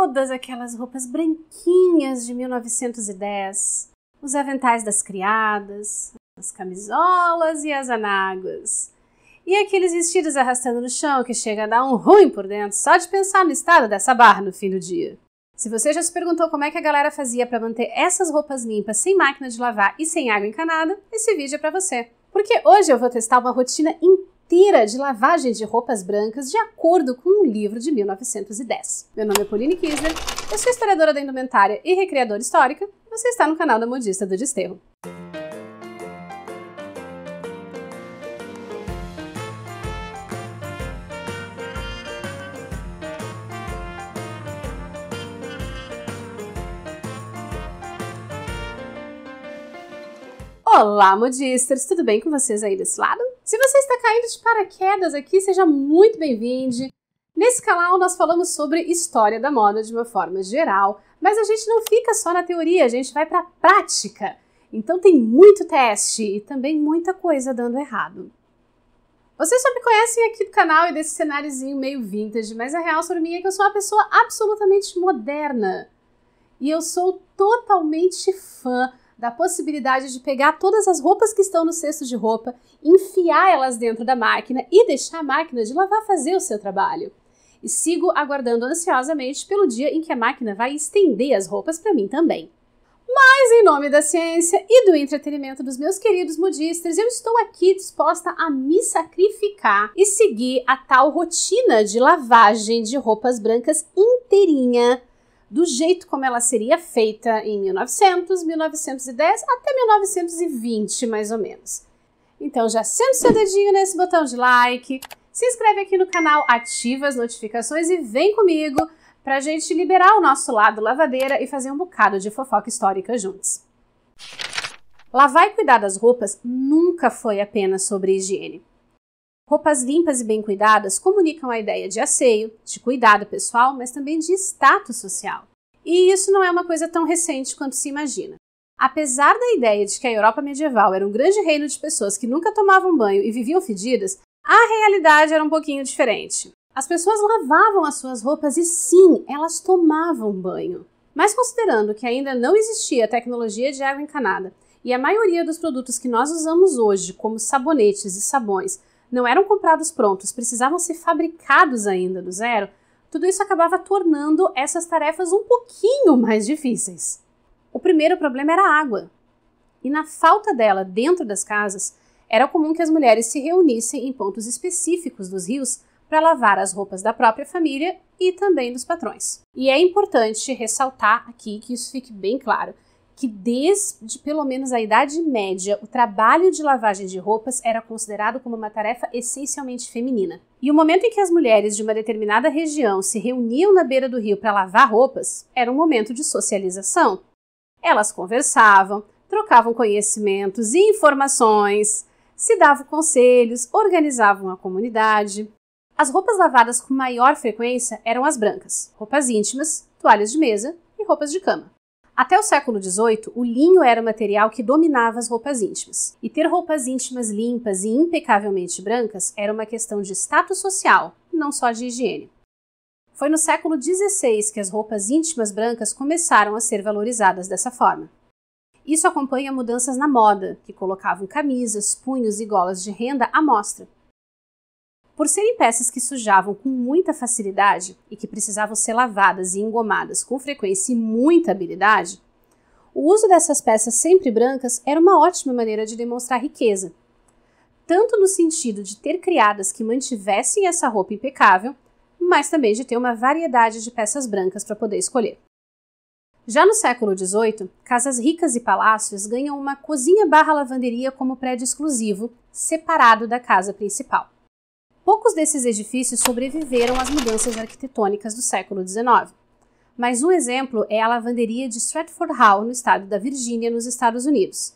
todas aquelas roupas branquinhas de 1910, os aventais das criadas, as camisolas e as anáguas. E aqueles vestidos arrastando no chão que chega a dar um ruim por dentro só de pensar no estado dessa barra no fim do dia. Se você já se perguntou como é que a galera fazia para manter essas roupas limpas sem máquina de lavar e sem água encanada, esse vídeo é para você. Porque hoje eu vou testar uma rotina inteira de lavagem de roupas brancas de acordo com um livro de 1910. Meu nome é Pauline Kisler, eu sou historiadora da indumentária e recriadora histórica, e você está no canal da Modista do Desterro. Olá, modisters! Tudo bem com vocês aí desse lado? Se você está caindo de paraquedas aqui, seja muito bem-vindo! Nesse canal nós falamos sobre história da moda de uma forma geral, mas a gente não fica só na teoria, a gente vai para a prática. Então tem muito teste e também muita coisa dando errado. Vocês só me conhecem aqui do canal e desse cenáriozinho meio vintage, mas a real sobre mim é que eu sou uma pessoa absolutamente moderna. E eu sou totalmente fã da possibilidade de pegar todas as roupas que estão no cesto de roupa, enfiar elas dentro da máquina e deixar a máquina de lavar fazer o seu trabalho. E sigo aguardando ansiosamente pelo dia em que a máquina vai estender as roupas para mim também. Mas em nome da ciência e do entretenimento dos meus queridos modistas, eu estou aqui disposta a me sacrificar e seguir a tal rotina de lavagem de roupas brancas inteirinha, do jeito como ela seria feita em 1900, 1910 até 1920, mais ou menos. Então já senta seu dedinho nesse botão de like, se inscreve aqui no canal, ativa as notificações e vem comigo pra gente liberar o nosso lado lavadeira e fazer um bocado de fofoca histórica juntos. Lavar e cuidar das roupas nunca foi apenas sobre higiene. Roupas limpas e bem cuidadas comunicam a ideia de asseio, de cuidado pessoal, mas também de status social. E isso não é uma coisa tão recente quanto se imagina. Apesar da ideia de que a Europa medieval era um grande reino de pessoas que nunca tomavam banho e viviam fedidas, a realidade era um pouquinho diferente. As pessoas lavavam as suas roupas e sim, elas tomavam banho. Mas considerando que ainda não existia a tecnologia de água encanada e a maioria dos produtos que nós usamos hoje, como sabonetes e sabões, não eram comprados prontos, precisavam ser fabricados ainda do zero, tudo isso acabava tornando essas tarefas um pouquinho mais difíceis. O primeiro problema era a água. E na falta dela dentro das casas, era comum que as mulheres se reunissem em pontos específicos dos rios para lavar as roupas da própria família e também dos patrões. E é importante ressaltar aqui que isso fique bem claro, que desde pelo menos a Idade Média, o trabalho de lavagem de roupas era considerado como uma tarefa essencialmente feminina. E o momento em que as mulheres de uma determinada região se reuniam na beira do rio para lavar roupas era um momento de socialização. Elas conversavam, trocavam conhecimentos e informações, se davam conselhos, organizavam a comunidade. As roupas lavadas com maior frequência eram as brancas, roupas íntimas, toalhas de mesa e roupas de cama. Até o século XVIII, o linho era o material que dominava as roupas íntimas. E ter roupas íntimas limpas e impecavelmente brancas era uma questão de status social, não só de higiene. Foi no século XVI que as roupas íntimas brancas começaram a ser valorizadas dessa forma. Isso acompanha mudanças na moda, que colocavam camisas, punhos e golas de renda à mostra. Por serem peças que sujavam com muita facilidade e que precisavam ser lavadas e engomadas com frequência e muita habilidade, o uso dessas peças sempre brancas era uma ótima maneira de demonstrar riqueza, tanto no sentido de ter criadas que mantivessem essa roupa impecável, mas também de ter uma variedade de peças brancas para poder escolher. Já no século XVIII, casas ricas e palácios ganham uma cozinha/lavanderia como prédio exclusivo, separado da casa principal. Poucos desses edifícios sobreviveram às mudanças arquitetônicas do século XIX. Mas um exemplo é a lavanderia de Stratford Hall, no estado da Virgínia, nos Estados Unidos.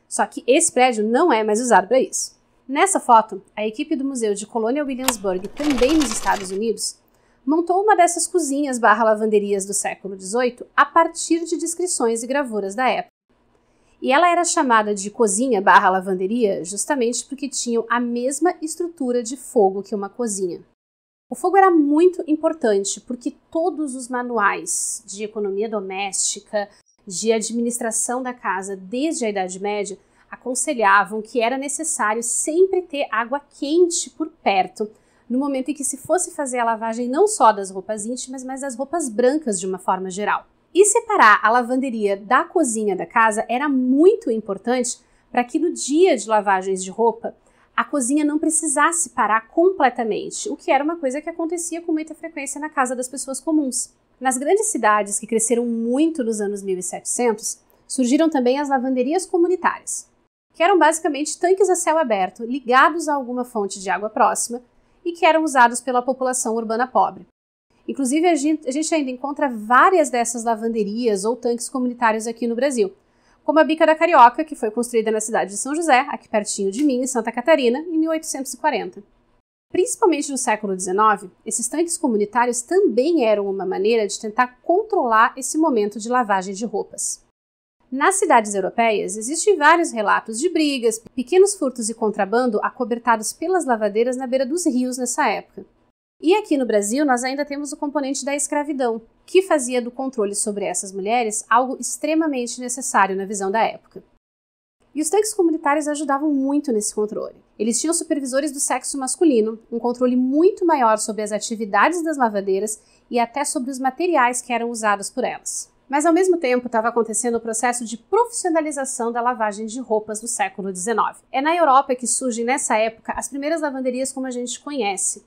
Só que esse prédio não é mais usado para isso. Nessa foto, a equipe do Museu de Colonial Williamsburg, também nos Estados Unidos, montou uma dessas cozinhas/lavanderias do século XVIII a partir de descrições e gravuras da época. E ela era chamada de cozinha/lavanderia justamente porque tinham a mesma estrutura de fogo que uma cozinha. O fogo era muito importante porque todos os manuais de economia doméstica, de administração da casa desde a Idade Média, aconselhavam que era necessário sempre ter água quente por perto, no momento em que se fosse fazer a lavagem não só das roupas íntimas, mas das roupas brancas de uma forma geral. E separar a lavanderia da cozinha da casa era muito importante para que no dia de lavagens de roupa, a cozinha não precisasse parar completamente, o que era uma coisa que acontecia com muita frequência na casa das pessoas comuns. Nas grandes cidades, que cresceram muito nos anos 1700, surgiram também as lavanderias comunitárias, que eram basicamente tanques a céu aberto ligados a alguma fonte de água próxima e que eram usados pela população urbana pobre. Inclusive, a gente ainda encontra várias dessas lavanderias ou tanques comunitários aqui no Brasil, como a Bica da Carioca, que foi construída na cidade de São José, aqui pertinho de mim, em Santa Catarina, em 1840. Principalmente no século XIX, esses tanques comunitários também eram uma maneira de tentar controlar esse momento de lavagem de roupas. Nas cidades europeias, existem vários relatos de brigas, pequenos furtos e contrabando acobertados pelas lavadeiras na beira dos rios nessa época. E aqui no Brasil, nós ainda temos o componente da escravidão, que fazia do controle sobre essas mulheres algo extremamente necessário na visão da época. E os tanques comunitários ajudavam muito nesse controle. Eles tinham supervisores do sexo masculino, um controle muito maior sobre as atividades das lavadeiras e até sobre os materiais que eram usados por elas. Mas ao mesmo tempo estava acontecendo o processo de profissionalização da lavagem de roupas no século XIX. É na Europa que surgem nessa época as primeiras lavanderias como a gente conhece,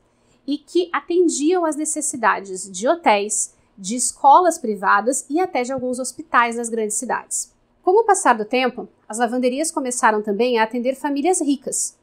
e que atendiam às necessidades de hotéis, de escolas privadas e até de alguns hospitais nas grandes cidades. Com o passar do tempo, as lavanderias começaram também a atender famílias ricas,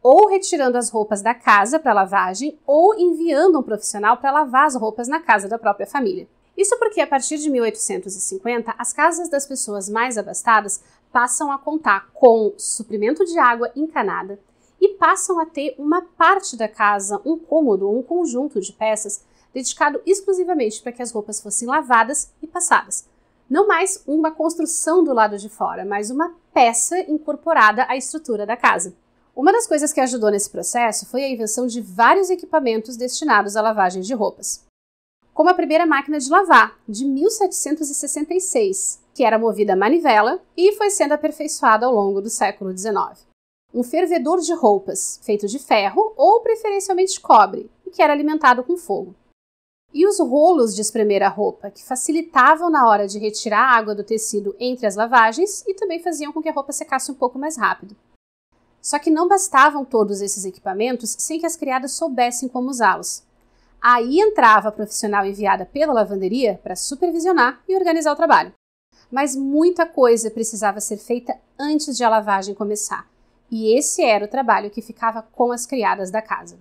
ou retirando as roupas da casa para lavagem, ou enviando um profissional para lavar as roupas na casa da própria família. Isso porque, a partir de 1850, as casas das pessoas mais abastadas passam a contar com suprimento de água encanada, e passam a ter uma parte da casa, um cômodo ou um conjunto de peças dedicado exclusivamente para que as roupas fossem lavadas e passadas. Não mais uma construção do lado de fora, mas uma peça incorporada à estrutura da casa. Uma das coisas que ajudou nesse processo foi a invenção de vários equipamentos destinados à lavagem de roupas, como a primeira máquina de lavar, de 1766, que era movida a manivela e foi sendo aperfeiçoada ao longo do século XIX. Um fervedor de roupas, feito de ferro ou preferencialmente de cobre, e que era alimentado com fogo. E os rolos de espremer a roupa, que facilitavam na hora de retirar a água do tecido entre as lavagens e também faziam com que a roupa secasse um pouco mais rápido. Só que não bastavam todos esses equipamentos sem que as criadas soubessem como usá-los. Aí entrava a profissional enviada pela lavanderia para supervisionar e organizar o trabalho. Mas muita coisa precisava ser feita antes de a lavagem começar. E esse era o trabalho que ficava com as criadas da casa.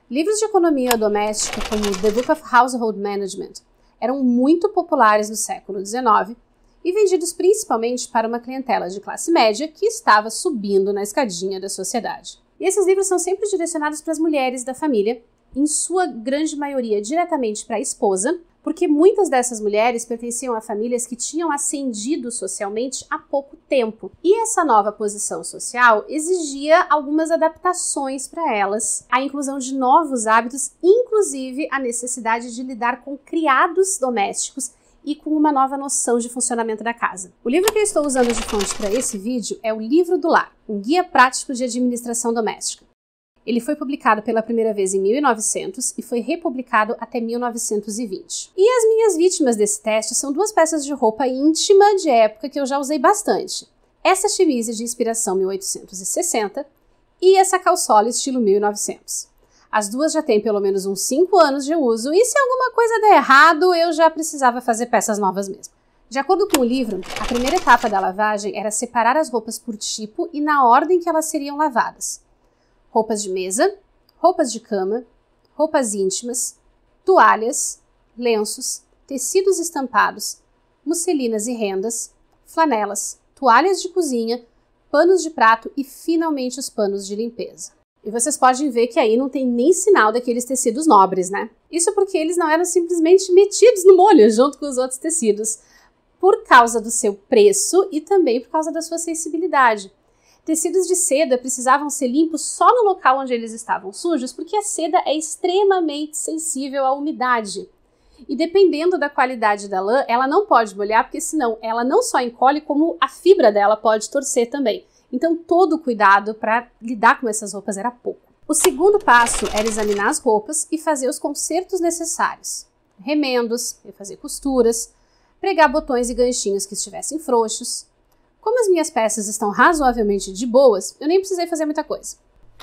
Livros de economia doméstica como The Book of Household Management eram muito populares no século XIX e vendidos principalmente para uma clientela de classe média que estava subindo na escadinha da sociedade. E esses livros são sempre direcionados para as mulheres da família, em sua grande maioria diretamente para a esposa, porque muitas dessas mulheres pertenciam a famílias que tinham ascendido socialmente há pouco tempo. E essa nova posição social exigia algumas adaptações para elas, a inclusão de novos hábitos, inclusive a necessidade de lidar com criados domésticos e com uma nova noção de funcionamento da casa. O livro que eu estou usando de fonte para esse vídeo é o Livro do Lar, um guia prático de administração doméstica. Ele foi publicado pela primeira vez em 1900 e foi republicado até 1920. E as minhas vítimas desse teste são duas peças de roupa íntima de época que eu já usei bastante. Essa chemise de inspiração 1860 e essa calçola estilo 1900. As duas já têm pelo menos uns 5 anos de uso e se alguma coisa der errado, eu já precisava fazer peças novas mesmo. De acordo com o livro, a primeira etapa da lavagem era separar as roupas por tipo e na ordem que elas seriam lavadas. Roupas de mesa, roupas de cama, roupas íntimas, toalhas, lenços, tecidos estampados, musselinas e rendas, flanelas, toalhas de cozinha, panos de prato e, finalmente, os panos de limpeza. E vocês podem ver que aí não tem nem sinal daqueles tecidos nobres, né? Isso porque eles não eram simplesmente metidos no molho junto com os outros tecidos, por causa do seu preço e também por causa da sua sensibilidade. Tecidos de seda precisavam ser limpos só no local onde eles estavam sujos, porque a seda é extremamente sensível à umidade. E dependendo da qualidade da lã, ela não pode molhar, porque senão ela não só encolhe, como a fibra dela pode torcer também. Então todo o cuidado para lidar com essas roupas era pouco. O segundo passo era examinar as roupas e fazer os consertos necessários. Remendos, refazer costuras, pregar botões e ganchinhos que estivessem frouxos. Como as minhas peças estão razoavelmente de boas, eu nem precisei fazer muita coisa.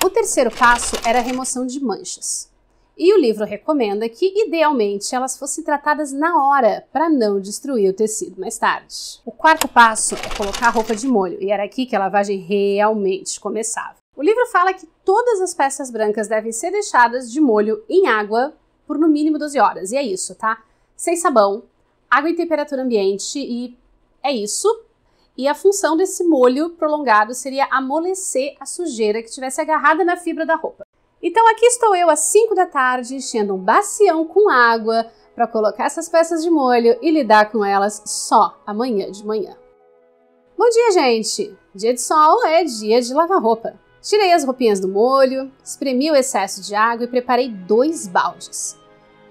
O terceiro passo era a remoção de manchas. E o livro recomenda que, idealmente, elas fossem tratadas na hora, para não destruir o tecido mais tarde. O quarto passo é colocar a roupa de molho, e era aqui que a lavagem realmente começava. O livro fala que todas as peças brancas devem ser deixadas de molho em água por no mínimo 12 horas, e é isso, tá? Sem sabão, água em temperatura ambiente, e é isso. E a função desse molho prolongado seria amolecer a sujeira que tivesse agarrada na fibra da roupa. Então aqui estou eu às 5 da tarde, enchendo um bacião com água para colocar essas peças de molho e lidar com elas só amanhã de manhã. Bom dia, gente! Dia de sol é dia de lavar roupa. Tirei as roupinhas do molho, espremi o excesso de água e preparei 2 baldes.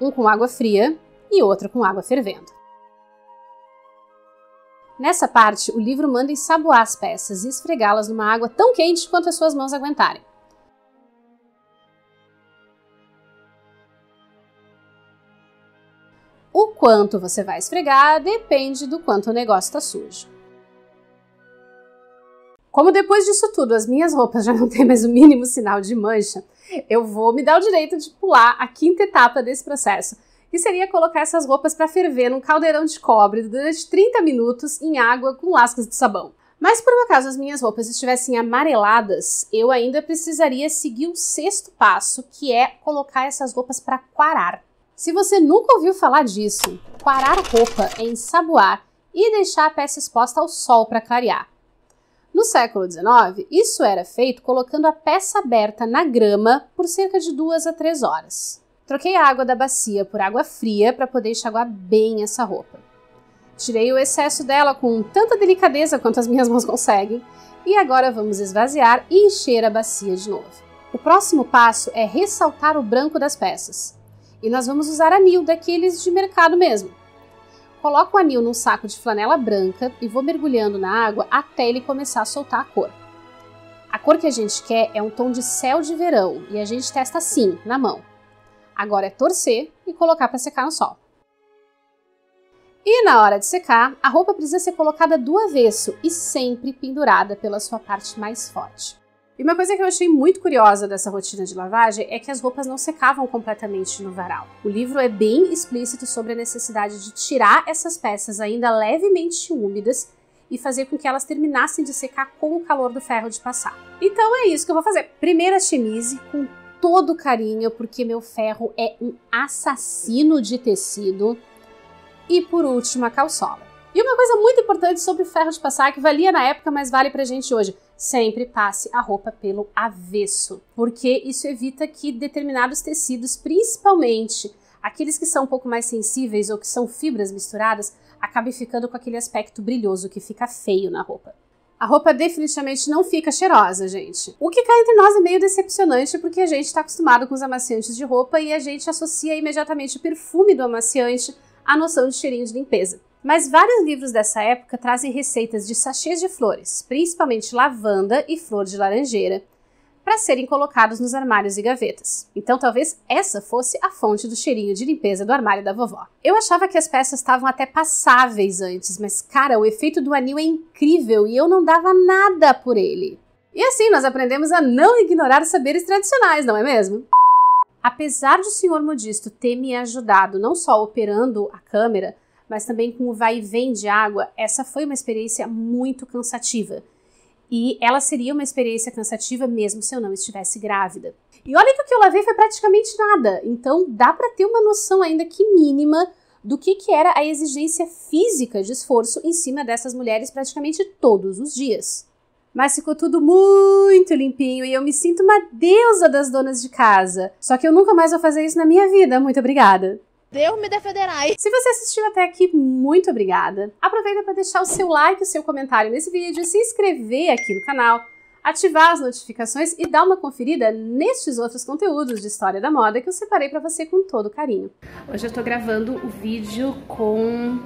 Um com água fria e outro com água fervendo. Nessa parte, o livro manda ensaboar as peças e esfregá-las numa água tão quente quanto as suas mãos aguentarem. O quanto você vai esfregar depende do quanto o negócio está sujo. Como depois disso tudo as minhas roupas já não têm mais o mínimo sinal de mancha, eu vou me dar o direito de pular a 5ª etapa desse processo, que seria colocar essas roupas para ferver num caldeirão de cobre durante 30 minutos em água com lascas de sabão. Mas por um acaso as minhas roupas estivessem amareladas, eu ainda precisaria seguir o 6º passo, que é colocar essas roupas para quarar. Se você nunca ouviu falar disso, quarar roupa é ensaboar e deixar a peça exposta ao sol para clarear. No século XIX, isso era feito colocando a peça aberta na grama por cerca de 2 a 3 horas. Troquei a água da bacia por água fria para poder enxaguar bem essa roupa. Tirei o excesso dela com tanta delicadeza quanto as minhas mãos conseguem e agora vamos esvaziar e encher a bacia de novo. O próximo passo é ressaltar o branco das peças. E nós vamos usar anil daqueles de mercado mesmo. Coloco o anil num saco de flanela branca e vou mergulhando na água até ele começar a soltar a cor. A cor que a gente quer é um tom de céu de verão e a gente testa assim, na mão. Agora é torcer e colocar para secar no sol. E na hora de secar, a roupa precisa ser colocada do avesso e sempre pendurada pela sua parte mais forte. E uma coisa que eu achei muito curiosa dessa rotina de lavagem é que as roupas não secavam completamente no varal. O livro é bem explícito sobre a necessidade de tirar essas peças ainda levemente úmidas e fazer com que elas terminassem de secar com o calor do ferro de passar. Então é isso que eu vou fazer. Primeiro a chemise com todo carinho, porque meu ferro é um assassino de tecido. E por último, a calçola. E uma coisa muito importante sobre o ferro de passar, que valia na época, mas vale pra gente hoje. Sempre passe a roupa pelo avesso, porque isso evita que determinados tecidos, principalmente aqueles que são um pouco mais sensíveis ou que são fibras misturadas, acabem ficando com aquele aspecto brilhoso que fica feio na roupa. A roupa definitivamente não fica cheirosa, gente. O que cá entre nós é meio decepcionante porque a gente está acostumado com os amaciantes de roupa e a gente associa imediatamente o perfume do amaciante à noção de cheirinho de limpeza. Mas vários livros dessa época trazem receitas de sachês de flores, principalmente lavanda e flor de laranjeira, para serem colocados nos armários e gavetas. Então talvez essa fosse a fonte do cheirinho de limpeza do armário da vovó. Eu achava que as peças estavam até passáveis antes, mas cara, o efeito do anil é incrível e eu não dava nada por ele. E assim nós aprendemos a não ignorar os saberes tradicionais, não é mesmo? Apesar de o Sr. Modisto ter me ajudado não só operando a câmera, mas também com o vai e vem de água, essa foi uma experiência muito cansativa. E ela seria uma experiência cansativa mesmo se eu não estivesse grávida. E olha que o que eu lavei foi praticamente nada, então dá para ter uma noção ainda que mínima do que era a exigência física de esforço em cima dessas mulheres praticamente todos os dias. Mas ficou tudo muito limpinho e eu me sinto uma deusa das donas de casa. Só que eu nunca mais vou fazer isso na minha vida, muito obrigada. Deus me defenderá. Se você assistiu até aqui, muito obrigada. Aproveita para deixar o seu like e o seu comentário nesse vídeo, se inscrever aqui no canal, ativar as notificações e dar uma conferida nestes outros conteúdos de história da moda que eu separei para você com todo carinho. Hoje eu tô gravando o vídeo com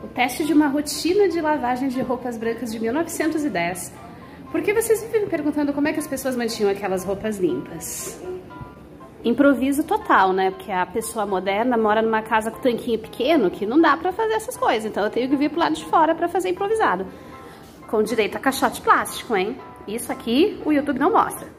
o teste de uma rotina de lavagem de roupas brancas de 1910. Porque vocês vivem me perguntando como é que as pessoas mantinham aquelas roupas limpas. Improviso total, né? Porque a pessoa moderna mora numa casa com tanquinho pequeno que não dá pra fazer essas coisas. Então eu tenho que vir pro lado de fora pra fazer improvisado. Com direito a caixote plástico, hein? Isso aqui o YouTube não mostra.